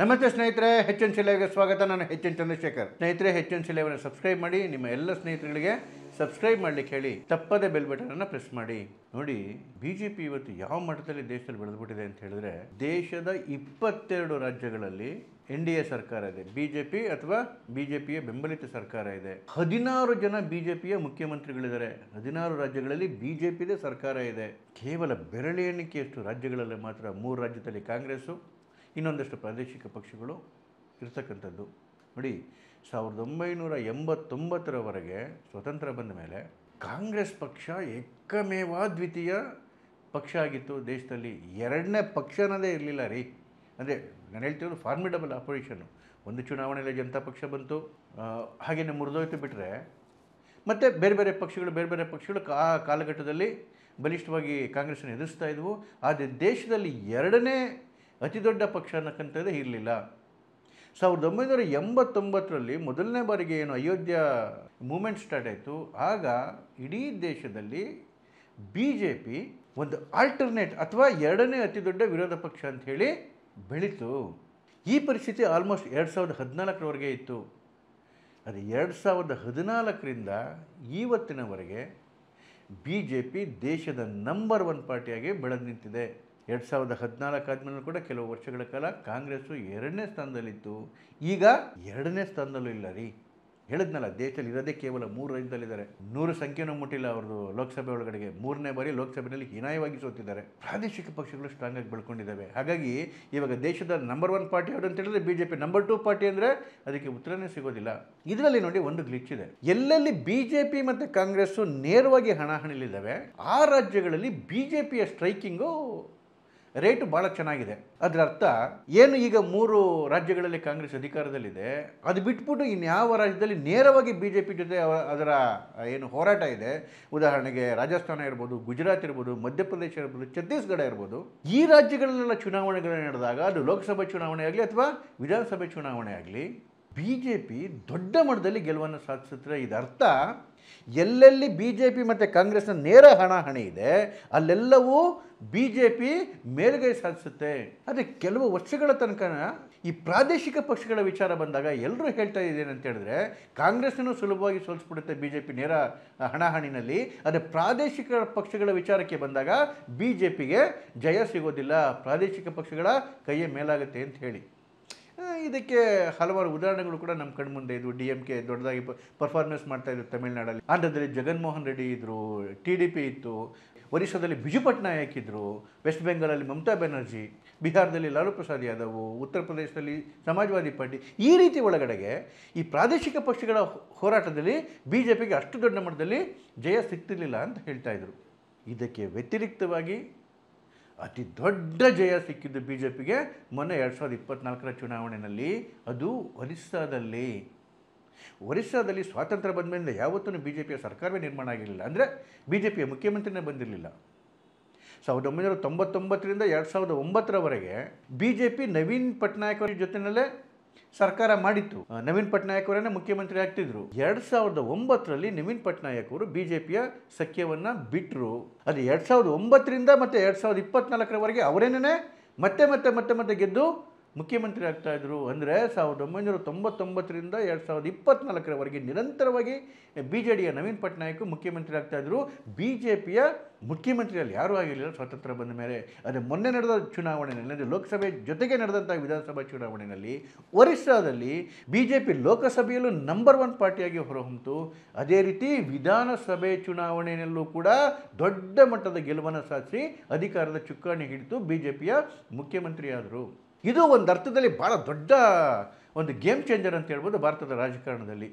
ನಮಸ್ತೆ ಸ್ನೇಹಿತರೆ, H N ಶಿಲೆಗೆ ಸ್ವಾಗತ. ನಾನು ಎಚ್ ಎನ್ ಚಂದ್ರಶೇಖರ್. ಸ್ನೇಹಿತರೆ, ಎಚ್ ಎನ್ ಶಿಲೆಯನ್ನು ಸಬ್ಸ್ಕ್ರೈಬ್ ಮಾಡಿ. ನಿಮ್ಮ ಎಲ್ಲ ಸ್ನೇಹಿತರಿಗೆ ಸಬ್ಸ್ಕ್ರೈಬ್ ಮಾಡ್ಲಿಕ್ಕೆ ಹೇಳಿ. ತಪ್ಪದೆ ಬೆಲ್ ಬಟನ್ ಅನ್ನು ಪ್ರೆಸ್ ಮಾಡಿ. ನೋಡಿ, ಬಿಜೆಪಿ ಇವತ್ತು ಯಾವ ಮಟ್ಟದಲ್ಲಿ ದೇಶದಲ್ಲಿ ಬೆಳೆದ್ಬಿಟ್ಟಿದೆ ಅಂತ ಹೇಳಿದ್ರೆ, ದೇಶದ 22 ರಾಜ್ಯಗಳಲ್ಲಿ NDA ಸರ್ಕಾರ ಇದೆ, ಬಿಜೆಪಿ ಅಥವಾ ಬಿಜೆಪಿಯ ಬೆಂಬಲಿತ ಸರ್ಕಾರ ಇದೆ. 16 ಜನ ಬಿಜೆಪಿಯ ಮುಖ್ಯಮಂತ್ರಿಗಳಿದ್ದಾರೆ. 16 ರಾಜ್ಯಗಳಲ್ಲಿ ಬಿಜೆಪಿದೇ ಸರ್ಕಾರ ಇದೆ. ಕೇವಲ ಬೆರಳೆ ಎಣಿಕೆಯಷ್ಟು ರಾಜ್ಯಗಳಲ್ಲಿ ಮಾತ್ರ 3 ರಾಜ್ಯದಲ್ಲಿ ಕಾಂಗ್ರೆಸ್ಸು, ಇನ್ನೊಂದಷ್ಟು ಪ್ರಾದೇಶಿಕ ಪಕ್ಷಗಳು ಇರ್ತಕ್ಕಂಥದ್ದು. ನೋಡಿ, 1989ರವರೆಗೆ ಸ್ವತಂತ್ರ ಬಂದ ಮೇಲೆ ಕಾಂಗ್ರೆಸ್ ಪಕ್ಷ ಏಕಮೇವಾದ್ವಿತೀಯ ಪಕ್ಷ ಆಗಿತ್ತು ದೇಶದಲ್ಲಿ. ಎರಡನೇ ಪಕ್ಷ ಅನ್ನೋದೇ ಇರಲಿಲ್ಲ ರೀ. ಅಂದರೆ ನಾನು ಹೇಳ್ತಿರೋದು ಫಾರ್ಮಿಡಬಲ್ ಅಪೋಸಿಷನ್ನು. ಒಂದು ಚುನಾವಣೆಯಲ್ಲಿ ಜನತಾ ಪಕ್ಷ ಬಂತು, ಹಾಗೆಯೇ ಮುರಿದೋಯ್ತು ಬಿಟ್ಟರೆ ಮತ್ತು ಬೇರೆ ಬೇರೆ ಪಕ್ಷಗಳು ಕಾಲಘಟ್ಟದಲ್ಲಿ ಬಲಿಷ್ಠವಾಗಿ ಕಾಂಗ್ರೆಸ್ಸನ್ನು ಎದುರಿಸ್ತಾ ಇದ್ವು. ಆದರೆ ದೇಶದಲ್ಲಿ ಎರಡನೇ ಅತಿ ದೊಡ್ಡ ಪಕ್ಷ ಅನ್ನಕ್ಕಂಥದ್ದೇ ಇರಲಿಲ್ಲ. 1989ರಲ್ಲಿ ಮೊದಲನೇ ಬಾರಿಗೆ ಏನು ಅಯೋಧ್ಯ ಮೂಮೆಂಟ್ ಸ್ಟಾರ್ಟ್ ಆಯಿತು, ಆಗ ಇಡೀ ದೇಶದಲ್ಲಿ ಬಿಜೆಪಿ ಒಂದು ಆಲ್ಟರ್ನೇಟ್ ಅಥವಾ ಎರಡನೇ ಅತಿ ದೊಡ್ಡ ವಿರೋಧ ಪಕ್ಷ ಅಂಥೇಳಿ ಬೆಳೀತು. ಈ ಪರಿಸ್ಥಿತಿ ಆಲ್ಮೋಸ್ಟ್ 2014ರವರೆಗೆ ಇತ್ತು. ಅದು 2014ರಿಂದ ಇವತ್ತಿನವರೆಗೆ ಬಿಜೆಪಿ ದೇಶದ ನಂಬರ್ 1 ಪಾರ್ಟಿಯಾಗಿ ಬೆಳೆದು ನಿಂತಿದೆ. 2014 ಆದಮೇಲೆ ಕೂಡ ಕೆಲವು ವರ್ಷಗಳ ಕಾಲ ಕಾಂಗ್ರೆಸ್ಸು 2ನೇ ಸ್ಥಾನದಲ್ಲಿತ್ತು. ಈಗ 2ನೇ ಸ್ಥಾನದಲ್ಲೂ ಇಲ್ಲ ರೀ. ಹೇಳಿದ್ನಲ್ಲ, ದೇಶದಲ್ಲಿ ಇರೋದೇ ಕೇವಲ 3 ರಾಜ್ಯದಲ್ಲಿದ್ದಾರೆ. 100 ಸಂಖ್ಯೆನೂ ಮುಟ್ಟಿಲ್ಲ ಅವ್ರದ್ದು ಲೋಕಸಭೆ ಒಳಗಡೆಗೆ. 3ನೇ ಬಾರಿ ಲೋಕಸಭೆಯಲ್ಲಿ ಹೀನಾಯವಾಗಿ ಸೋತಿದ್ದಾರೆ. ಪ್ರಾದೇಶಿಕ ಪಕ್ಷಗಳು ಸ್ಟ್ರಾಂಗ್ ಆಗಿ ಬೆಳ್ಕೊಂಡಿದ್ದಾವೆ. ಹಾಗಾಗಿ ಇವಾಗ ದೇಶದ ನಂಬರ್ 1 ಪಾರ್ಟಿ ಯಾವುದು ಅಂತ ಹೇಳಿದ್ರೆ ಬಿಜೆಪಿ. ನಂಬರ್ 2 ಪಾರ್ಟಿ ಅಂದರೆ ಅದಕ್ಕೆ ಉತ್ತರನೇ ಸಿಗೋದಿಲ್ಲ. ಇದರಲ್ಲಿ ನೋಡಿ, ಒಂದು ಗ್ಲಿಚ್ ಇದೆ. ಎಲ್ಲೆಲ್ಲಿ ಬಿಜೆಪಿ ಮತ್ತು ಕಾಂಗ್ರೆಸ್ಸು ನೇರವಾಗಿ ಹಣಾಹಣಿಲಿದ್ದಾವೆ, ಆ ರಾಜ್ಯಗಳಲ್ಲಿ ಬಿಜೆಪಿಯ ಸ್ಟ್ರೈಕಿಂಗು ರೇಟು ಭಾಳ ಚೆನ್ನಾಗಿದೆ. ಅದರ ಅರ್ಥ ಏನು, ಈಗ 3 ರಾಜ್ಯಗಳಲ್ಲಿ ಕಾಂಗ್ರೆಸ್ ಅಧಿಕಾರದಲ್ಲಿದೆ, ಅದು ಬಿಟ್ಬಿಟ್ಟು ಇನ್ಯಾವ ರಾಜ್ಯದಲ್ಲಿ ನೇರವಾಗಿ ಬಿಜೆಪಿ ಜೊತೆ ಅದರ ಏನು ಹೋರಾಟ ಇದೆ, ಉದಾಹರಣೆಗೆ ರಾಜಸ್ಥಾನ ಇರ್ಬೋದು, ಗುಜರಾತ್ ಇರ್ಬೋದು, ಮಧ್ಯಪ್ರದೇಶ ಇರ್ಬೋದು, ಛತ್ತೀಸ್ಗಢ ಇರ್ಬೋದು, ಈ ರಾಜ್ಯಗಳಲ್ಲೆಲ್ಲ ಚುನಾವಣೆಗಳು ನಡೆದಾಗ, ಅದು ಲೋಕಸಭೆ ಚುನಾವಣೆ ಆಗಲಿ ಅಥವಾ ವಿಧಾನಸಭೆ ಚುನಾವಣೆ ಆಗಲಿ, ಬಿಜೆಪಿ ದೊಡ್ಡ ಮಟ್ಟದಲ್ಲಿ ಗೆಲುವನ್ನು ಸಾಧಿಸುತ್ತೆ. ಇದರ್ಥ ಎಲ್ಲೆಲ್ಲಿ ಬಿಜೆಪಿ ಮತ್ತು ಕಾಂಗ್ರೆಸ್ನ ನೇರ ಹಣಾಹಣಿ ಇದೆ, ಅಲ್ಲೆಲ್ಲವೂ ಬಿಜೆಪಿ ಮೇಲುಗೈ ಸಾಧಿಸುತ್ತೆ. ಆದರೆ ಕೆಲವು ವರ್ಷಗಳ ತನಕ ಈ ಪ್ರಾದೇಶಿಕ ಪಕ್ಷಗಳ ವಿಚಾರ ಬಂದಾಗ ಎಲ್ಲರೂ ಹೇಳ್ತಾ ಇದ್ದೇನಂತ ಹೇಳಿದ್ರೆ, ಕಾಂಗ್ರೆಸ್ಸನ್ನು ಸುಲಭವಾಗಿ ಸೋಲಿಸ್ಬಿಡುತ್ತೆ ಬಿಜೆಪಿ ನೇರ ಹಣಾಹಣಿನಲ್ಲಿ. ಆದರೆ ಪ್ರಾದೇಶಿಕ ಪಕ್ಷಗಳ ವಿಚಾರಕ್ಕೆ ಬಂದಾಗ ಬಿಜೆಪಿಗೆ ಜಯ ಸಿಗೋದಿಲ್ಲ, ಪ್ರಾದೇಶಿಕ ಪಕ್ಷಗಳ ಕೈಯೇ ಮೇಲಾಗುತ್ತೆ ಅಂತ ಹೇಳಿ. ಇದಕ್ಕೆ ಹಲವಾರು ಉದಾಹರಣೆಗಳು ಕೂಡ ನಮ್ಮ ಕಣ್ಮುಂದೆ ಇದ್ವು. DMK ದೊಡ್ಡದಾಗಿ ಪರ್ಫಾರ್ಮೆನ್ಸ್ ಮಾಡ್ತಾಯಿದ್ರು ತಮಿಳುನಾಡಲ್ಲಿ. ಆಂಧ್ರದಲ್ಲಿ ಜಗನ್ಮೋಹನ್ ರೆಡ್ಡಿ ಇದ್ದರು, TDP ಇತ್ತು, ಒರಿಸ್ಸಾದಲ್ಲಿ ಬಿಜು ಪಟ್ನಾಯಕ್ ಇದ್ದರು, ವೆಸ್ಟ್ ಬೆಂಗಾಲಲ್ಲಿ ಮಮತಾ ಬ್ಯಾನರ್ಜಿ, ಬಿಹಾರದಲ್ಲಿ ಲಾಲು ಪ್ರಸಾದ್ ಯಾದವ್, ಉತ್ತರ ಪ್ರದೇಶದಲ್ಲಿ ಸಮಾಜವಾದಿ ಪಾರ್ಟಿ. ಈ ರೀತಿ ಒಳಗಡೆಗೆ ಈ ಪ್ರಾದೇಶಿಕ ಪಕ್ಷಗಳ ಹೋರಾಟದಲ್ಲಿ ಬಿಜೆಪಿಗೆ ಅಷ್ಟು ದೊಡ್ಡ ಮಟ್ಟದಲ್ಲಿ ಜಯ ಸಿಗ್ತಿರ್ಲಿಲ್ಲ ಅಂತ ಹೇಳ್ತಾ ಇದ್ರು. ಇದಕ್ಕೆ ವ್ಯತಿರಿಕ್ತವಾಗಿ ಅತಿ ದೊಡ್ಡ ಜಯ ಸಿಕ್ಕಿದ್ದು ಬಿಜೆಪಿಗೆ ಮೊನ್ನೆ 2024ರ ಚುನಾವಣೆಯಲ್ಲಿ. ಅದು ಒರಿಸ್ಸಾದಲ್ಲಿ ಸ್ವಾತಂತ್ರ್ಯ ಬಂದ ಮೇಲೆ ಯಾವತ್ತೂ ಬಿಜೆಪಿಯ ಸರ್ಕಾರವೇ ನಿರ್ಮಾಣ ಆಗಿರಲಿಲ್ಲ. ಅಂದರೆ ಬಿಜೆಪಿಯ ಮುಖ್ಯಮಂತ್ರಿನೇ ಬಂದಿರಲಿಲ್ಲ. 1999ರಿಂದ 2009ರವರೆಗೆ ಬಿಜೆಪಿ ನವೀನ್ ಪಟ್ನಾಯಕ್ ಅವರ ಜೊತೆಯಲ್ಲೇ ಸರ್ಕಾರ ಮಾಡಿತ್ತು. ನವೀನ್ ಪಟ್ನಾಯಕ್ ಅವರನ್ನೇ ಮುಖ್ಯಮಂತ್ರಿ ಆಗ್ತಿದ್ರು. 2009ರಲ್ಲಿ ನವೀನ್ ಪಟ್ನಾಯಕ್ ಅವರು ಬಿಜೆಪಿಯ ಸಖ್ಯವನ್ನು ಬಿಟ್ಟರು. ಅದು 2009ರಿಂದ ಮತ್ತು 2024ರವರೆಗೆ ಅವರೇನೇ ಮತ್ತೆ ಗೆದ್ದು ಮುಖ್ಯಮಂತ್ರಿ ಆಗ್ತಾಯಿದ್ರು. ಅಂದರೆ 1999ರಿಂದ 2024ರವರೆಗೆ ನಿರಂತರವಾಗಿ BJDಯ ನವೀನ್ ಪಟ್ನಾಯಕ್ ಮುಖ್ಯಮಂತ್ರಿ ಆಗ್ತಾಯಿದ್ರು. ಬಿಜೆಪಿಯ ಮುಖ್ಯಮಂತ್ರಿಯಲ್ಲಿ ಯಾರೂ ಆಗಿರಲಿಲ್ಲ ಸ್ವಾತಂತ್ರ್ಯ ಬಂದ ಮೇಲೆ. ಅದೇ ಮೊನ್ನೆ ನಡೆದ ಚುನಾವಣೆಯಲ್ಲಿ, ಅಂದರೆ ಲೋಕಸಭೆ ಜೊತೆಗೆ ನಡೆದಂಥ ವಿಧಾನಸಭಾ ಚುನಾವಣೆಯಲ್ಲಿ ಒರಿಸ್ಸಾದಲ್ಲಿ ಬಿಜೆಪಿ ಲೋಕಸಭೆಯಲ್ಲೂ ನಂಬರ್ 1 ಪಾರ್ಟಿಯಾಗಿ ಹೊರಹೊಮ್ಮಿತು. ಅದೇ ರೀತಿ ವಿಧಾನಸಭೆ ಚುನಾವಣೆಯಲ್ಲೂ ಕೂಡ ದೊಡ್ಡ ಮಟ್ಟದ ಗೆಲುವನ್ನು ಸಾಧಿಸಿ ಅಧಿಕಾರದ ಚುಕ್ಕಾಣಿ ಹಿಡಿದು ಬಿಜೆಪಿಯ ಮುಖ್ಯಮಂತ್ರಿಯಾದರು. ಇದು ಒಂದು ಅರ್ಥದಲ್ಲಿ ಭಾಳ ದೊಡ್ಡ ಒಂದು ಗೇಮ್ ಚೇಂಜರ್ ಅಂತ ಹೇಳ್ಬೋದು ಭಾರತದ ರಾಜಕಾರಣದಲ್ಲಿ.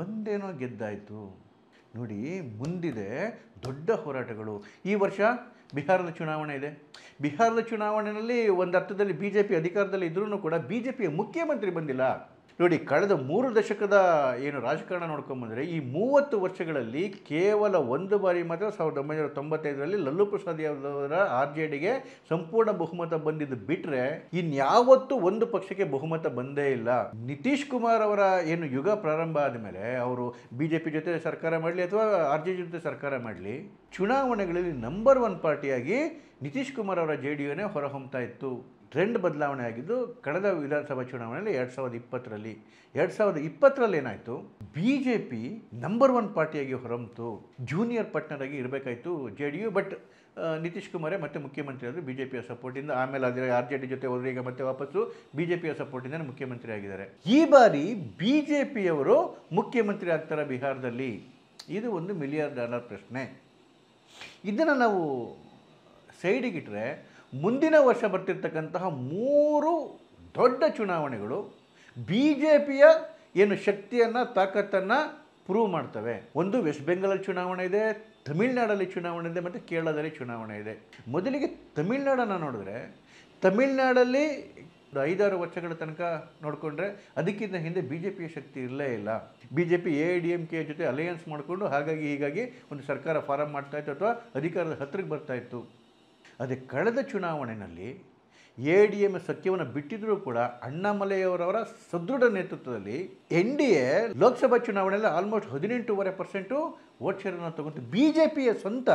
ಒಂದೇನೋ ಗೆದ್ದಾಯಿತು ನೋಡಿ, ಮುಂದಿದೆ ದೊಡ್ಡ ಹೋರಾಟಗಳು. ಈ ವರ್ಷ ಬಿಹಾರದ ಚುನಾವಣೆ ಇದೆ. ಬಿಹಾರದ ಚುನಾವಣೆಯಲ್ಲಿ ಒಂದು ಅರ್ಥದಲ್ಲಿ ಬಿಜೆಪಿ ಅಧಿಕಾರದಲ್ಲಿ ಇದ್ರೂ ಕೂಡ ಬಿಜೆಪಿಯ ಮುಖ್ಯಮಂತ್ರಿ ಬಂದಿಲ್ಲ. ನೋಡಿ, ಕಳೆದ 3 ದಶಕದ ಏನು ರಾಜಕಾರಣ ನೋಡ್ಕೊಂಬಂದರೆ, ಈ 30 ವರ್ಷಗಳಲ್ಲಿ ಕೇವಲ ಒಂದು ಬಾರಿ ಮಾತ್ರ 1995ರಲ್ಲಿ ಲಲ್ಲೂ ಪ್ರಸಾದ್ ಯಾದವ್ RJDಗೆ ಸಂಪೂರ್ಣ ಬಹುಮತ ಬಂದಿದ್ದು ಬಿಟ್ಟರೆ ಇನ್ಯಾವತ್ತೂ ಒಂದು ಪಕ್ಷಕ್ಕೆ ಬಹುಮತ ಬಂದೇ ಇಲ್ಲ. ನಿತೀಶ್ ಕುಮಾರ್ ಅವರ ಏನು ಯುಗ ಪ್ರಾರಂಭ ಆದಮೇಲೆ ಅವರು ಬಿಜೆಪಿ ಜೊತೆ ಸರ್ಕಾರ ಮಾಡಲಿ ಅಥವಾ RJD ಜೊತೆ ಸರ್ಕಾರ ಮಾಡಲಿ, ಚುನಾವಣೆಗಳಲ್ಲಿ ನಂಬರ್ 1 ಪಾರ್ಟಿಯಾಗಿ ನಿತೀಶ್ ಕುಮಾರ್ ಅವರ JDUನೇ ಹೊರಹೊಮ್ತಾ ಇತ್ತು. ಟ್ರೆಂಡ್ ಬದಲಾವಣೆ ಆಗಿದ್ದು ಕಳೆದ ವಿಧಾನಸಭಾ ಚುನಾವಣೆಯಲ್ಲಿ 2020ರಲ್ಲಿ 2020ರಲ್ಲಿ ಏನಾಯಿತು, ಬಿ ಜೆ ಪಿ ನಂಬರ್ 1 ಪಾರ್ಟಿಯಾಗಿ ಹೊರಹೊಮ್ಮಿತು. ಜೂನಿಯರ್ ಪಾರ್ಟ್ನರ್ ಆಗಿ ಇರಬೇಕಾಯಿತು JDU, ಬಟ್ ನಿತೀಶ್ ಕುಮಾರೇ ಮತ್ತೆ ಮುಖ್ಯಮಂತ್ರಿ ಆದರು ಬಿ ಜೆ ಪಿಯ ಸಪೋರ್ಟಿಂದ. ಆಮೇಲೆ ಆದರೆ RJD ಜೊತೆ ಹೋದರೆ ಈಗ ಮತ್ತೆ ವಾಪಸ್ಸು ಬಿ ಜೆ ಪಿಯ ಸಪೋರ್ಟಿಂದ ಮುಖ್ಯಮಂತ್ರಿ ಆಗಿದ್ದಾರೆ. ಈ ಬಾರಿ ಬಿ ಜೆ ಪಿಯವರು ಮುಖ್ಯಮಂತ್ರಿ ಆಗ್ತಾರೆ ಬಿಹಾರದಲ್ಲಿ. ಇದು ಒಂದು $1 ಮಿಲಿಯನ್ ಪ್ರಶ್ನೆ. ಇದನ್ನು ನಾವು ಸೈಡಿಗಿಟ್ಟರೆ ಮುಂದಿನ ವರ್ಷ ಬರ್ತಿರ್ತಕ್ಕಂತಹ 3 ದೊಡ್ಡ ಚುನಾವಣೆಗಳು ಬಿ ಜೆ ಪಿಯ ಏನು ಶಕ್ತಿಯನ್ನು ತಾಕತ್ತನ್ನು ಪ್ರೂವ್ ಮಾಡ್ತವೆ. ಒಂದು ವೆಸ್ಟ್ ಬೆಂಗಾಲಲ್ಲಿ ಚುನಾವಣೆ ಇದೆ, ತಮಿಳ್ನಾಡಲ್ಲಿ ಚುನಾವಣೆ ಇದೆ, ಮತ್ತು ಕೇರಳದಲ್ಲಿ ಚುನಾವಣೆ ಇದೆ. ಮೊದಲಿಗೆ ತಮಿಳ್ನಾಡನ್ನು ನೋಡಿದ್ರೆ, ತಮಿಳ್ನಾಡಲ್ಲಿ 5-6 ವರ್ಷಗಳ ತನಕ ನೋಡಿಕೊಂಡ್ರೆ ಅದಕ್ಕಿಂತ ಹಿಂದೆ ಬಿ ಜೆ ಪಿಯ ಶಕ್ತಿ ಇರಲೇ ಇಲ್ಲ. ಬಿ ಜೆ ಪಿ AIADMK ಜೊತೆ ಅಲಯನ್ಸ್ ಮಾಡಿಕೊಂಡು ಹೀಗಾಗಿ ಒಂದು ಸರ್ಕಾರ ಫಾರಮ್ ಮಾಡ್ತಾಯಿತ್ತು ಅಥವಾ ಅಧಿಕಾರದ ಹತ್ತಿರಕ್ಕೆ ಬರ್ತಾಯಿತ್ತು. ಅದೇ ಕಳೆದ ಚುನಾವಣೆಯಲ್ಲಿ AIADMK ಸಖ್ಯವನ್ನು ಬಿಟ್ಟಿದ್ರೂ ಕೂಡ ಅಣ್ಣಾಮಲೈಯವರವರ ಸದೃಢ ನೇತೃತ್ವದಲ್ಲಿ NDA ಲೋಕಸಭಾ ಚುನಾವಣೆಯಲ್ಲಿ ಆಲ್ಮೋಸ್ಟ್ 18.5% ವೋಟ್ ಶೇರನ್ನು ತಗೊಂತು. ಬಿ ಜೆ ಪಿಯ ಸ್ವಂತ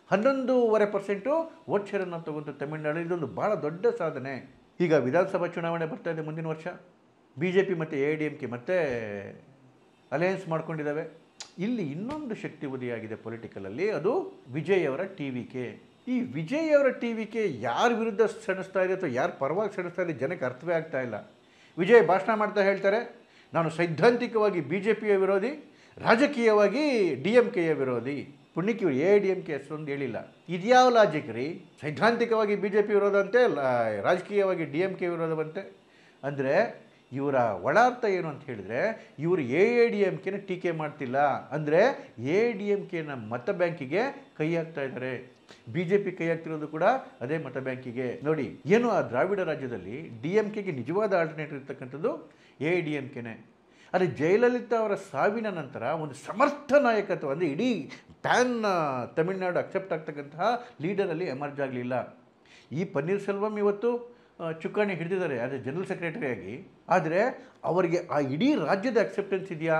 11.5% ವೋಟ್ ಶೇರನ್ನು ತಗೊಂತು ತಮಿಳುನಾಡು. ಇದೊಂದು ಭಾಳ ದೊಡ್ಡ ಸಾಧನೆ. ಈಗ ವಿಧಾನಸಭಾ ಚುನಾವಣೆ ಬರ್ತಾ ಇದೆ ಮುಂದಿನ ವರ್ಷ. ಬಿ ಜೆ ಪಿ ಮತ್ತು AIADMK ಮತ್ತೆ ಅಲಯನ್ಸ್ ಮಾಡ್ಕೊಂಡಿದ್ದಾವೆ. ಇಲ್ಲಿ ಇನ್ನೊಂದು ಶಕ್ತಿ ಉದಯಾಗಿದೆ ಪೊಲಿಟಿಕಲಲ್ಲಿ, ಅದು ವಿಜಯ್ ಅವರ TVK. ಈ ವಿಜಯ್ ಅವರ TVK ಯಾರ ವಿರುದ್ಧ ಸೆಣಸ್ತಾ ಇದೆ ಅಥವಾ ಯಾರ ಪರವಾಗಿ ಸೆಣಸ್ತಾ ಇದೆ ಜನಕ್ಕೆ ಅರ್ಥವೇ ಆಗ್ತಾ ಇಲ್ಲ. ವಿಜಯ್ ಭಾಷಣ ಮಾಡ್ತಾ ಹೇಳ್ತಾರೆ, ನಾನು ಸೈದ್ಧಾಂತಿಕವಾಗಿ ಬಿ ಜೆ ಪಿಯ ವಿರೋಧಿ, ರಾಜಕೀಯವಾಗಿ DMKಯ ವಿರೋಧಿ. ಪುಣ್ಯಕ್ಕೆ ಇವರು AIADMK ಅಷ್ಟೊಂದು ಹೇಳಿಲ್ಲ. ಇದ್ಯಾವ ಲಾಜಿಕ್ ರೀ? ಸೈದ್ಧಾಂತಿಕವಾಗಿ ಬಿ ಜೆ ಪಿ ವಿರೋಧ ಅಂತೆ, ರಾಜಕೀಯವಾಗಿ DMK ವಿರೋಧವಂತೆ. ಅಂದರೆ ಇವರ ಒಳಾರ್ಥ ಏನು ಅಂತ ಹೇಳಿದರೆ, ಇವರು AIADMKನ ಟೀಕೆ ಮಾಡ್ತಿಲ್ಲ, ಅಂದರೆ AIADMKನ ಮತ ಬ್ಯಾಂಕಿಗೆ ಕೈ ಹಾಕ್ತಾ ಇದ್ದಾರೆ. ಬಿ ಜೆ ಪಿ ಕೈ ಹಾಕ್ತಿರೋದು ಕೂಡ ಅದೇ ಮತ ಬ್ಯಾಂಕಿಗೆ. ನೋಡಿ, ಏನು ಆ ದ್ರಾವಿಡ ರಾಜ್ಯದಲ್ಲಿ DMKಗೆ ನಿಜವಾದ ಆಲ್ಟರ್ನೇಟಿವ್ ಇರ್ತಕ್ಕಂಥದ್ದು AIADMKನೇ. ಆದರೆ ಜಯಲಲಿತಾ ಅವರ ಸಾವಿನ ನಂತರ ಒಂದು ಸಮರ್ಥ ನಾಯಕತ್ವ, ಅಂದರೆ ಇಡೀ ಪ್ಯಾನ್ ತಮಿಳ್ನಾಡು ಅಕ್ಸೆಪ್ಟ್ ಆಗ್ತಕ್ಕಂತಹ ಲೀಡರಲ್ಲಿ ಎಮರ್ಜ್ ಆಗಲಿಲ್ಲ. ಈ ಪನ್ನೀರ್ ಸೆಲ್ವಂ ಇವತ್ತು ಚುಕ್ಕಾಣಿ ಹಿಡಿದಿದ್ದಾರೆ ಆ್ಯಸ್ ಎ ಜನರಲ್ ಸೆಕ್ರೆಟರಿಯಾಗಿ. ಆದರೆ ಅವರಿಗೆ ಆ ಇಡೀ ರಾಜ್ಯದ ಅಕ್ಸೆಪ್ಟೆನ್ಸ್ ಇದೆಯಾ?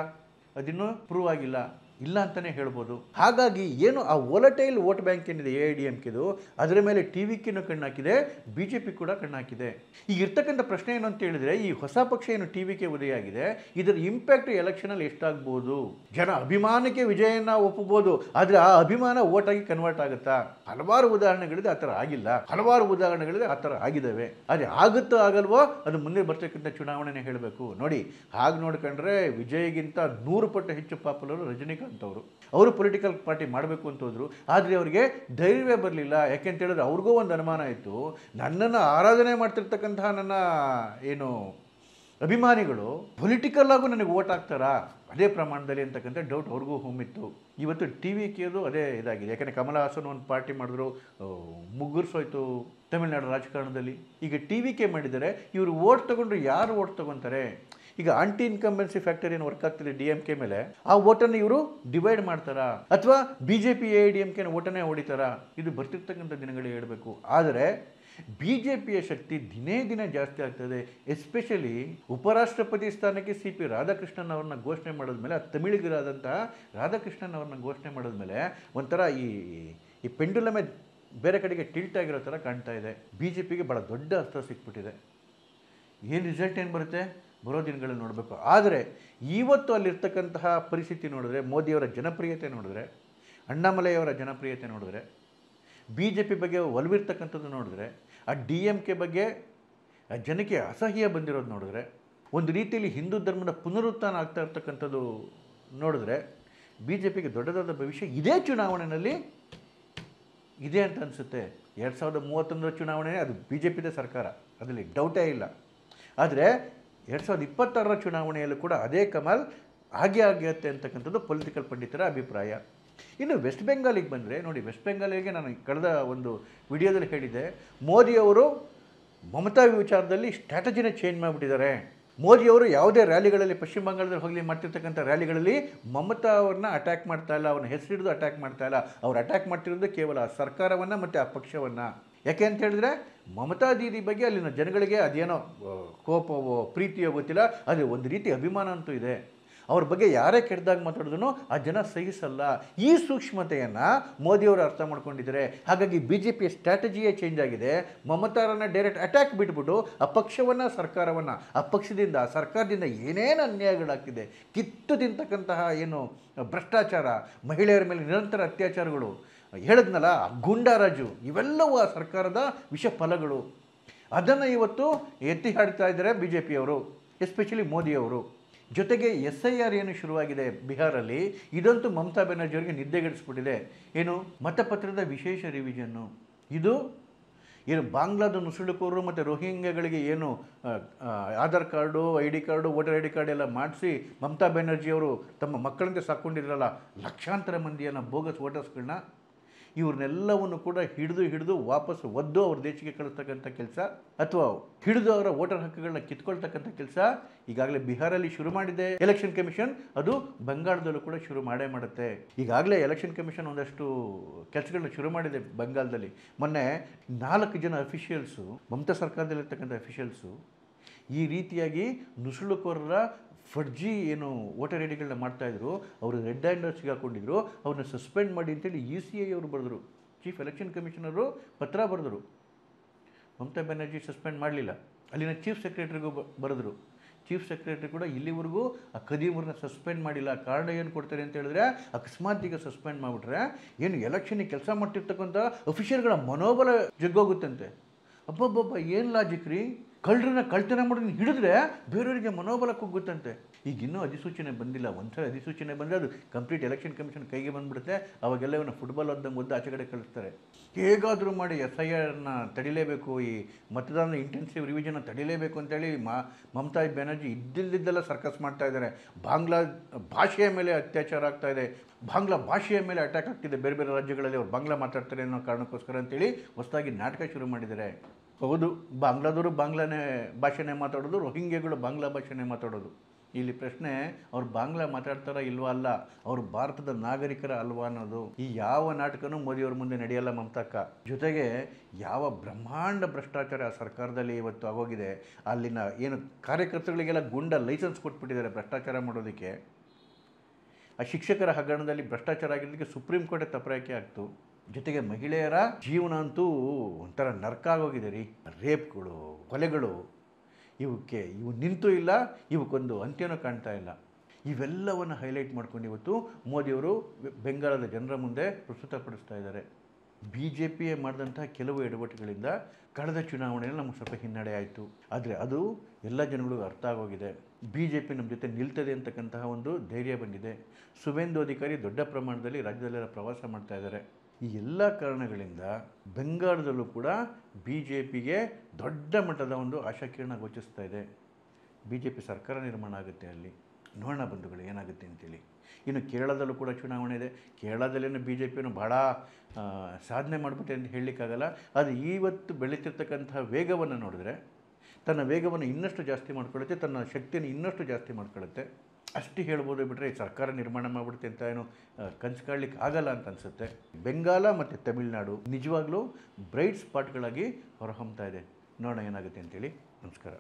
ಅದಿನ್ನೂ ಪ್ರೂವ್ ಆಗಿಲ್ಲ, ಇಲ್ಲ ಅಂತಲೇ ಹೇಳ್ಬೋದು. ಹಾಗಾಗಿ ಏನು ಆ ವೋಲಟೈಲ್ ವೋಟ್ ಬ್ಯಾಂಕ್ ಏನಿದೆ AIADMKದು, ಅದರ ಮೇಲೆ TVKನೂ ಕಣ್ಣಾಕಿದೆ, ಬಿ ಜೆ ಪಿ ಕೂಡ ಕಣ್ಣಾಕಿದೆ. ಈಗ ಇರ್ತಕ್ಕಂಥ ಪ್ರಶ್ನೆ ಏನು ಅಂತ ಹೇಳಿದರೆ, ಈ ಹೊಸ ಪಕ್ಷ ಏನು TVK ಉದಯ ಆಗಿದೆ, ಇದರ ಇಂಪ್ಯಾಕ್ಟ್ ಎಲೆಕ್ಷನಲ್ಲಿ ಎಷ್ಟಾಗ್ಬೋದು? ಜನ ಅಭಿಮಾನಕ್ಕೆ ವಿಜಯನ ಒಪ್ಪಬಹುದು, ಆದರೆ ಆ ಅಭಿಮಾನ ಓಟಾಗಿ ಕನ್ವರ್ಟ್ ಆಗುತ್ತಾ? ಹಲವಾರು ಉದಾಹರಣೆಗಳಿದೆ ಆ ಥರ ಆಗಿಲ್ಲ, ಹಲವಾರು ಉದಾಹರಣೆಗಳಿದೆ ಆ ಥರ ಆಗಿದ್ದಾವೆ. ಆದರೆ ಆಗುತ್ತೋ ಆಗಲ್ವೋ ಅದು ಮುಂದೆ ಬರ್ತಕ್ಕಂಥ ಚುನಾವಣೆನೇ ಹೇಳಬೇಕು. ನೋಡಿ, ಹಾಗೆ ನೋಡ್ಕೊಂಡ್ರೆ ವಿಜಯ್ಗಿಂತ 100 ಪಟ್ಟು ಹೆಚ್ಚು ಪಾಪ್ಯುಲರು ರಜನಿಕಾಂತ್ ಅವರು ಪೊಲಿಟಿಕಲ್ ಪಾರ್ಟಿ ಮಾಡಬೇಕು ಅಂತ ಹೋದ್ರು. ಆದರೆ ಅವರಿಗೆ ಧೈರ್ಯವೇ ಬರಲಿಲ್ಲ. ಯಾಕೆಂತ ಹೇಳಿದ್ರೆ ಅವ್ರಿಗೂ ಒಂದು ಅನುಮಾನ ಇತ್ತು, ನನ್ನನ್ನು ಆರಾಧನೆ ಮಾಡ್ತಿರ್ತಕ್ಕಂತಹ ನನ್ನ ಏನು ಅಭಿಮಾನಿಗಳು ಪೊಲಿಟಿಕಲ್ ಆಗು ನನಗೆ ವೋಟ್ ಹಾಕ್ತಾರಾ ಅದೇ ಪ್ರಮಾಣದಲ್ಲಿ ಅಂತಕ್ಕಂಥ ಡೌಟ್ ಅವ್ರಿಗೂ ಹೊಮ್ಮಿತ್ತು. ಇವತ್ತು TVKದು ಅದೇ ಇದಾಗಿದೆ. ಯಾಕೆಂದರೆ ಕಮಲ ಹಾಸನ್ ಒಂದು ಪಾರ್ಟಿ ಮಾಡಿದ್ರು, ಮುಗ್ಗುರ್ಸೋಯ್ತು ತಮಿಳ್ನಾಡು ರಾಜಕಾರಣದಲ್ಲಿ. ಈಗ TVK ಮಾಡಿದರೆ ಇವರು ವೋಟ್ ತೊಗೊಂಡ್ರು ಯಾರು ವೋಟ್ ತೊಗೊತಾರೆ? ಈಗ ಆಂಟಿ ಇನ್ಕಂಬೆನ್ಸಿ ಫ್ಯಾಕ್ಟರ್ ಏನು ವರ್ಕ್ ಆಗ್ತಿದೆ DMK ಮೇಲೆ, ಆ ವೋಟನ್ನು ಇವರು ಡಿವೈಡ್ ಮಾಡ್ತಾರಾ ಅಥವಾ BJP AIADMKನ ವೋಟನ್ನೇ ಹೊಡಿತಾರಾ? ಇದು ಬರ್ತಿರ್ತಕ್ಕಂಥ ದಿನಗಳೇ ಹೇಳಬೇಕು. ಆದರೆ BJPಯ ಶಕ್ತಿ ದಿನೇ ದಿನೇ ಜಾಸ್ತಿ ಆಗ್ತದೆ. ಎಸ್ಪೆಷಲಿ ಉಪರಾಷ್ಟ್ರಪತಿ ಸ್ಥಾನಕ್ಕೆ CP ರಾಧಾಕೃಷ್ಣನ್ ಅವ್ರನ್ನ ಘೋಷಣೆ ಮಾಡಿದ್ಮೇಲೆ, ತಮಿಳಿಗರಾದಂತಹ ರಾಧಾಕೃಷ್ಣನ್ ಅವ್ರನ್ನ ಘೋಷಣೆ ಮಾಡಿದ್ಮೇಲೆ ಒಂಥರ ಈ ಪೆಂಡುಲಮೇ ಬೇರೆ ಕಡೆಗೆ ಟಿಲ್ಟ್ ಆಗಿರೋ ಥರ ಕಾಣ್ತಾ ಇದೆ. BJPಗೆ ಭಾಳ ದೊಡ್ಡ ಅಸ್ತ್ರ ಸಿಕ್ಬಿಟ್ಟಿದೆ. ಏನು ರಿಸಲ್ಟ್ ಏನು ಬರುತ್ತೆ ಬರೋ ದಿನಗಳಲ್ಲಿ ನೋಡಬೇಕು. ಆದರೆ ಇವತ್ತು ಅಲ್ಲಿರ್ತಕ್ಕಂತಹ ಪರಿಸ್ಥಿತಿ ನೋಡಿದ್ರೆ, ಮೋದಿಯವರ ಜನಪ್ರಿಯತೆ ನೋಡಿದ್ರೆ, ಅಣ್ಣಾಮಲೈಯವರ ಜನಪ್ರಿಯತೆ ನೋಡಿದ್ರೆ, BJP ಬಗ್ಗೆ ಒಲವಿರ್ತಕ್ಕಂಥದ್ದು ನೋಡಿದ್ರೆ, ಆ DMK ಬಗ್ಗೆ ಜನಕ್ಕೆ ಅಸಹ್ಯ ಬಂದಿರೋದು ನೋಡಿದ್ರೆ, ಒಂದು ರೀತಿಯಲ್ಲಿ ಹಿಂದೂ ಧರ್ಮದ ಪುನರುತ್ಥಾನ ಆಗ್ತಾ ಇರ್ತಕ್ಕಂಥದ್ದು ನೋಡಿದ್ರೆ, BJPಗೆ ದೊಡ್ಡದಾದ ಭವಿಷ್ಯ ಇದೇ ಚುನಾವಣೆಯಲ್ಲಿ ಇದೆ ಅಂತ ಅನಿಸುತ್ತೆ. 2031 ಚುನಾವಣೆ ಅದು BJPದೇ ಸರ್ಕಾರ, ಅದರಲ್ಲಿ ಡೌಟೇ ಇಲ್ಲ. ಆದರೆ 2026 ಚುನಾವಣೆಯಲ್ಲೂ ಕೂಡ ಅದೇ ಕಮಲ್ ಆಗುತ್ತೆ ಅಂತಕ್ಕಂಥದ್ದು ಪೊಲಿಟಿಕಲ್ ಪಂಡಿತರ ಅಭಿಪ್ರಾಯ. ಇನ್ನು ವೆಸ್ಟ್ ಬೆಂಗಾಲಿಗೆ ಬಂದರೆ ನೋಡಿ, ವೆಸ್ಟ್ ಬೆಂಗಾಲಿಗೆ ನಾನು ಕಳೆದ ಒಂದು ವಿಡಿಯೋದಲ್ಲಿ ಹೇಳಿದ್ದೆ, ಮೋದಿಯವರು ಮಮತಾ ವಿಚಾರದಲ್ಲಿ ಸ್ಟ್ರಾಟಜಿನ ಚೇಂಜ್ ಮಾಡಿಬಿಟ್ಟಿದ್ದಾರೆ. ಮೋದಿಯವರು ಯಾವುದೇ ರ್ಯಾಲಿಗಳಲ್ಲಿ ಪಶ್ಚಿಮ ಬಂಗಾಳದಲ್ಲಿ ಹೋಗಲಿ ಮಾಡ್ತಿರ್ತಕ್ಕಂಥ ರ್ಯಾಲಿಗಳಲ್ಲಿ ಮಮತಾ ಅವ್ರನ್ನ ಅಟ್ಯಾಕ್ ಮಾಡ್ತಾ ಇಲ್ಲ, ಅವ್ರನ್ನ ಹೆಸರಿಡಿದು ಅಟ್ಯಾಕ್ ಮಾಡ್ತಾ ಇಲ್ಲ. ಅವ್ರು ಅಟ್ಯಾಕ್ ಮಾಡ್ತಿರೋದು ಕೇವಲ ಆ ಸರ್ಕಾರವನ್ನು ಮತ್ತು ಆ ಪಕ್ಷವನ್ನು. ಯಾಕೆ ಅಂತ ಹೇಳಿದ್ರೆ, ಮಮತಾ ದೀದಿ ಬಗ್ಗೆ ಅಲ್ಲಿನ ಜನಗಳಿಗೆ ಅದೇನೋ ಕೋಪವೋ ಪ್ರೀತಿಯೋ ಗೊತ್ತಿಲ್ಲ, ಆದರೆ ಒಂದು ರೀತಿ ಅಭಿಮಾನ ಅಂತೂ ಇದೆ. ಅವ್ರ ಬಗ್ಗೆ ಯಾರೇ ಕೆಟ್ಟದಾಗ ಮಾತಾಡಿದ್ರು ಆ ಜನ ಸಹಿಸಲ್ಲ. ಈ ಸೂಕ್ಷ್ಮತೆಯನ್ನು ಮೋದಿಯವರು ಅರ್ಥ ಮಾಡ್ಕೊಂಡಿದ್ದಾರೆ. ಹಾಗಾಗಿ ಬಿ ಜೆ ಪಿಯ ಸ್ಟ್ರಾಟಜಿಯೇ ಚೇಂಜ್ ಆಗಿದೆ. ಮಮತಾರನ್ನ ಡೈರೆಕ್ಟ್ ಅಟ್ಯಾಕ್ ಬಿಟ್ಬಿಟ್ಟು ಆ ಪಕ್ಷವನ್ನು, ಸರ್ಕಾರವನ್ನು, ಆ ಪಕ್ಷದಿಂದ, ಸರ್ಕಾರದಿಂದ ಏನೇನು ಅನ್ಯಾಯಗಳಾಗ್ತಿದೆ, ಕಿತ್ತು ತಿಂತಕ್ಕಂತಹ ಏನು ಭ್ರಷ್ಟಾಚಾರ, ಮಹಿಳೆಯರ ಮೇಲೆ ನಿರಂತರ ಅತ್ಯಾಚಾರಗಳು, ಹೇಳಿದ್ನಲ್ಲ ಗೂಂಡಾರಾಜು, ಇವೆಲ್ಲವೂ ಆ ಸರ್ಕಾರದ ವಿಷ ಫಲಗಳು. ಅದನ್ನು ಇವತ್ತು ಎತ್ತಿ ಹಾಡ್ತಾ ಇದ್ದಾರೆ ಬಿ ಜೆ ಪಿಯವರು, ಎಸ್ಪೆಷಲಿ ಮೋದಿಯವರು. ಜೊತೆಗೆ SIR ಏನು ಶುರುವಾಗಿದೆ ಬಿಹಾರಲ್ಲಿ, ಇದಂತೂ ಮಮತಾ ಬ್ಯಾನರ್ಜಿ ಅವರಿಗೆ ನಿದ್ದೆಗೆಡಿಸ್ಬಿಟ್ಟಿದೆ. ಏನು ಮತಪತ್ರದ ವಿಶೇಷ ರಿವಿಷನ್ನು, ಇದು ಏನು ಬಾಂಗ್ಲಾದ ನುಸುಳುಕೋರು ಮತ್ತು ರೋಹಿಂಗ್ಯಾಗಳಿಗೆ ಏನು Aadhaar card, ID card, voter ID card ಎಲ್ಲ ಮಾಡಿಸಿ ಮಮತಾ ಬ್ಯಾನರ್ಜಿಯವರು ತಮ್ಮ ಮಕ್ಕಳಂತೆ ಸಾಕ್ಕೊಂಡಿದ್ರಲ್ಲ ಲಕ್ಷಾಂತರ ಮಂದಿಯನ್ನು, ಬೋಗಸ್ ವೋಟರ್ಸ್ಗಳನ್ನ, ಇವ್ರನ್ನೆಲ್ಲವನ್ನು ಕೂಡ ಹಿಡಿದು ವಾಪಸ್ ಒದ್ದು ಅವ್ರ ದೇಶಕ್ಕೆ ಕಳಿಸ್ತಕ್ಕಂಥ ಕೆಲಸ, ಅಥವಾ ಹಿಡಿದು ಅವರ ವೋಟರ್ ಹಕ್ಕುಗಳನ್ನ ಕಿತ್ಕೊಳ್ತಕ್ಕಂಥ ಕೆಲಸ ಈಗಾಗಲೇ ಬಿಹಾರಲ್ಲಿ ಶುರು ಮಾಡಿದೆ ಎಲೆಕ್ಷನ್ ಕಮಿಷನ್. ಅದು ಬಂಗಾಳದಲ್ಲೂ ಕೂಡ ಶುರು ಮಾಡುತ್ತೆ. ಈಗಾಗಲೇ ಎಲೆಕ್ಷನ್ ಕಮಿಷನ್ ಒಂದಷ್ಟು ಕೆಲಸಗಳನ್ನ ಶುರು ಮಾಡಿದೆ ಬಂಗಾಳದಲ್ಲಿ. ಮೊನ್ನೆ 4 ಜನ ಅಫಿಷಿಯಲ್ಸು, ಮಮತಾ ಸರ್ಕಾರದಲ್ಲಿರ್ತಕ್ಕಂಥ ಅಫಿಷಿಯಲ್ಸು ಈ ರೀತಿಯಾಗಿ ನುಸುಳುಕೋರರ ಫರ್ಜಿ ಏನು ವೋಟರ್ ಐಡಿಗಳನ್ನ ಮಾಡ್ತಾಯಿದ್ರು, ಅವರು ರೆಡ್ ಹ್ಯಾಂಡರ್ ಸಿಗಾಕೊಂಡಿದ್ರು, ಅವ್ರನ್ನ ಸಸ್ಪೆಂಡ್ ಮಾಡಿ ಅಂತೇಳಿ ECI ಅವರು ಬರೆದರು. ಚೀಫ್ ಎಲೆಕ್ಷನ್ ಕಮಿಷನರು ಪತ್ರ ಬರೆದರು. ಮಮತಾ ಬ್ಯಾನರ್ಜಿ ಸಸ್ಪೆಂಡ್ ಮಾಡಲಿಲ್ಲ. ಅಲ್ಲಿನ ಚೀಫ್ ಸೆಕ್ರೆಟರಿಗೂ ಬರೆದರು. ಚೀಫ್ ಸೆಕ್ರೆಟರಿ ಕೂಡ ಇಲ್ಲಿವರೆಗೂ ಆ ಕದೀಮರನ್ನ ಸಸ್ಪೆಂಡ್ ಮಾಡಿಲ್ಲ. ಕಾರಣ ಏನು ಕೊಡ್ತಾರೆ ಅಂತ ಹೇಳಿದ್ರೆ, ಅಕಸ್ಮಾತ್ ಈಗ ಸಸ್ಪೆಂಡ್ ಮಾಡಿಬಿಟ್ರೆ ಏನು ಎಲೆಕ್ಷನ್ಗೆ ಕೆಲಸ ಮಾಡ್ತಿರ್ತಕ್ಕಂಥ ಅಫಿಷಿಯಲ್ಗಳ ಮನೋಬಲ ಜಗ್ಗೋಗುತ್ತಂತೆ. ಅಬ್ಬಬ್ಬಬ್ಬ, ಏನು ಲಾಜಿಕ್ ರೀ! ಕಳ್ಳರನ್ನ ಕಳ್ತನ ಮಾಡೋದನ್ನ ಹಿಡಿದ್ರೆ ಬೇರೆಯವರಿಗೆ ಮನೋಬಲ ಕುಗ್ಗುತ್ತಂತೆ. ಈಗ ಇನ್ನೂ ಅಧಿಸೂಚನೆ ಬಂದಿಲ್ಲ. ಒಂದ್ಸಲ ಅಧಿಸೂಚನೆ ಬಂದರೆ ಅದು ಕಂಪ್ಲೀಟ್ ಎಲೆಕ್ಷನ್ ಕಮಿಷನ್ ಕೈಗೆ ಬಂದುಬಿಡುತ್ತೆ. ಅವಾಗೆಲ್ಲ ಇವನ್ನ ಫುಟ್ಬಾಲ್ ಒದ್ದು ಆಚೆ ಕಡೆ ಕಳಿಸ್ತಾರೆ. ಹೇಗಾದರೂ ಮಾಡಿ SIRನ ತಡಿಲೇಬೇಕು, ಈ ಮತದಾನ ಇಂಟೆನ್ಸಿವ್ ರಿವಿಷನ್ನ ತಡಿಲೇಬೇಕು ಅಂತೇಳಿ ಮಮತಾ ಬ್ಯಾನರ್ಜಿ ಇದ್ದಿದ್ದೆಲ್ಲ ಸರ್ಕಸ್ ಮಾಡ್ತಾ ಇದ್ದಾರೆ. ಬಾಂಗ್ಲಾ ಭಾಷೆಯ ಮೇಲೆ ಅತ್ಯಾಚಾರ ಆಗ್ತಾ ಇದೆ, ಬಾಂಗ್ಲಾ ಭಾಷೆಯ ಮೇಲೆ ಅಟ್ಯಾಕ್ ಆಗ್ತಿದೆ. ಬೇರೆ ಬೇರೆ ರಾಜ್ಯಗಳಲ್ಲಿ ಅವ್ರು ಬಾಂಗ್ಲಾ ಮಾತಾಡ್ತಾರೆ ಅನ್ನೋ ಕಾರಣಕ್ಕೋಸ್ಕರ ಅಂತೇಳಿ ಹೊಸದಾಗಿ ನಾಟಕ ಶುರು ಮಾಡಿದ್ದಾರೆ. ಹೌದು, ಬಾಂಗ್ಲಾದವರು ಭಾಷೆನೇ ಮಾತಾಡೋದು, ರೋಹಿಂಗ್ಯಾಗಳು ಬಾಂಗ್ಲಾ ಭಾಷೆನೇ ಮಾತಾಡೋದು. ಇಲ್ಲಿ ಪ್ರಶ್ನೆ ಅವ್ರು ಬಾಂಗ್ಲಾ ಮಾತಾಡ್ತಾರ ಇಲ್ವಾ ಅಲ್ಲ, ಅವರು ಭಾರತದ ನಾಗರಿಕರ ಅಲ್ವಾ ಅನ್ನೋದು. ಈ ಯಾವ ನಾಟಕನೂ ಮೋದಿಯವ್ರ ಮುಂದೆ ನಡೆಯಲ್ಲ ಮಮತಾಕ್ಕ. ಜೊತೆಗೆ ಯಾವ ಬ್ರಹ್ಮಾಂಡ ಭ್ರಷ್ಟಾಚಾರ ಆ ಸರ್ಕಾರದಲ್ಲಿ ಇವತ್ತು ಆಗೋಗಿದೆ. ಅಲ್ಲಿನ ಏನು ಕಾರ್ಯಕರ್ತಗಳಿಗೆಲ್ಲ ಗುಂಡ ಲೈಸೆನ್ಸ್ ಕೊಟ್ಬಿಟ್ಟಿದ್ದಾರೆ ಭ್ರಷ್ಟಾಚಾರ ಮಾಡೋದಕ್ಕೆ. ಆ ಶಿಕ್ಷಕರ ಹಗರಣದಲ್ಲಿ ಭ್ರಷ್ಟಾಚಾರ ಆಗಿರೋದಕ್ಕೆ ಸುಪ್ರೀಂ ಕೋರ್ಟೇ ತಪರಾಕಿ ಆಗ್ತು. ಜೊತೆಗೆ ಮಹಿಳೆಯರ ಜೀವನ ಅಂತೂ ಒಂಥರ ನರ್ಕ ಆಗೋಗಿದೆ ರೀ. ರೇಪ್ಗಳು, ಕೊಲೆಗಳು, ಇವು ನಿಂತೂ ಇಲ್ಲ, ಇವಕ್ಕೊಂದು ಅಂತ್ಯನೂ ಕಾಣ್ತಾ ಇಲ್ಲ. ಇವೆಲ್ಲವನ್ನು ಹೈಲೈಟ್ ಮಾಡ್ಕೊಂಡು ಇವತ್ತು ಮೋದಿಯವರು ಬೆಂಗಾಲದ ಜನರ ಮುಂದೆ ಪ್ರಸ್ತುತಪಡಿಸ್ತಾ ಇದ್ದಾರೆ. BJP ಮಾಡಿದಂಥ ಕೆಲವು ಎಡವಟ್ಟುಗಳಿಂದ ಕಳೆದ ಚುನಾವಣೆಯಲ್ಲಿ ನಮಗೆ ಸ್ವಲ್ಪ ಹಿನ್ನಡೆ ಆಯಿತು. ಆದರೆ ಅದು ಎಲ್ಲ ಜನಗಳಿಗೂ ಅರ್ಥ ಆಗೋಗಿದೆ. BJP ನಮ್ಮ ಜೊತೆ ನಿಲ್ತದೆ ಅಂತಕ್ಕಂತಹ ಒಂದು ಧೈರ್ಯ ಬಂದಿದೆ. ಸುವೇಂದು ಅಧಿಕಾರಿ ದೊಡ್ಡ ಪ್ರಮಾಣದಲ್ಲಿ ರಾಜ್ಯದಲ್ಲೆಲ್ಲ ಪ್ರವಾಸ ಮಾಡ್ತಾ ಇದ್ದಾರೆ. ಈ ಎಲ್ಲ ಕಾರಣಗಳಿಂದ ಬೆಂಗಾಲದಲ್ಲೂ ಕೂಡ BJPಗೆ ದೊಡ್ಡ ಮಟ್ಟದ ಒಂದು ಆಶಾಕಿರಣ ಗೋಚರಿಸ್ತಾ ಇದೆ. BJP ಸರ್ಕಾರ ನಿರ್ಮಾಣ ಆಗುತ್ತೆ ಅಲ್ಲಿ. ನೋಡೋಣ ಬಂಧುಗಳು ಏನಾಗುತ್ತೆ ಅಂತೇಳಿ. ಇನ್ನು ಕೇರಳದಲ್ಲೂ ಕೂಡ ಚುನಾವಣೆ ಇದೆ. ಕೇರಳದಲ್ಲೇನು BJPಯನ್ನು ಭಾಳ ಸಾಧನೆ ಮಾಡಿಬಿಟ್ಟೆ ಅಂತ ಹೇಳಲಿಕ್ಕಾಗಲ್ಲ. ಅದು ಇವತ್ತು ಬೆಳೀತಿರ್ತಕ್ಕಂತಹ ವೇಗವನ್ನು ನೋಡಿದ್ರೆ ತನ್ನ ವೇಗವನ್ನು ಇನ್ನಷ್ಟು ಜಾಸ್ತಿ ಮಾಡ್ಕೊಳ್ಳುತ್ತೆ, ತನ್ನ ಶಕ್ತಿಯನ್ನು ಇನ್ನಷ್ಟು ಜಾಸ್ತಿ ಮಾಡ್ಕೊಳ್ಳುತ್ತೆ. ಅಷ್ಟು ಹೇಳ್ಬೋದು. ಬಿಟ್ಟರೆ ಈ ಸರ್ಕಾರ ನಿರ್ಮಾಣ ಮಾಡಿಬಿಡುತ್ತೆ ಅಂತ ಏನು ಕನಸು ಕಾಣಲಿಕ್ಕೆ ಆಗಲ್ಲ ಅಂತ ಅನಿಸುತ್ತೆ. ಬೆಂಗಾಲ ಮತ್ತು ತಮಿಳುನಾಡು ನಿಜವಾಗ್ಲೂ ಬ್ರೈಟ್ ಸ್ಪಾಟ್ಗಳಾಗಿ ಹೊರಹೊಮ್ತಾ ಇದೆ. ನೋಡೋಣ ಏನಾಗುತ್ತೆ ಅಂತೇಳಿ. ನಮಸ್ಕಾರ.